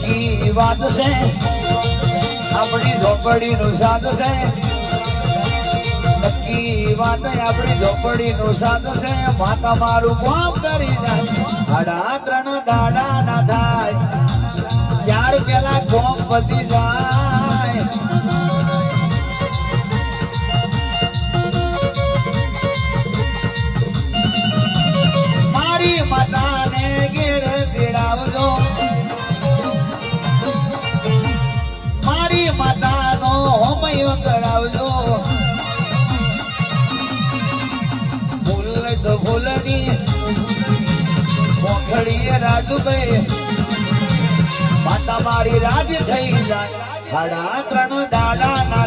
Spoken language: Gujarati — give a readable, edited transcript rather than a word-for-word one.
નક્કી વાત છે આપણી ઝોપડી નું સાદ છે નક્કી વાત આપણી ઝોપડી નું સાદ છે માતા મારું કામ કરી જાય આડા ત્રણ દાડા ના થાય ત્યાર પેલા કોમ પતી જાય મારી માતાને ઘેર તેડાવજો મારી માતાનો હોમયો કરાવજો ફૂલ તો ફૂલની મોખડીએ રાજુભાઈ માતા મારી રાજ થઈ જાય સાડા ત્રણ દાડા ના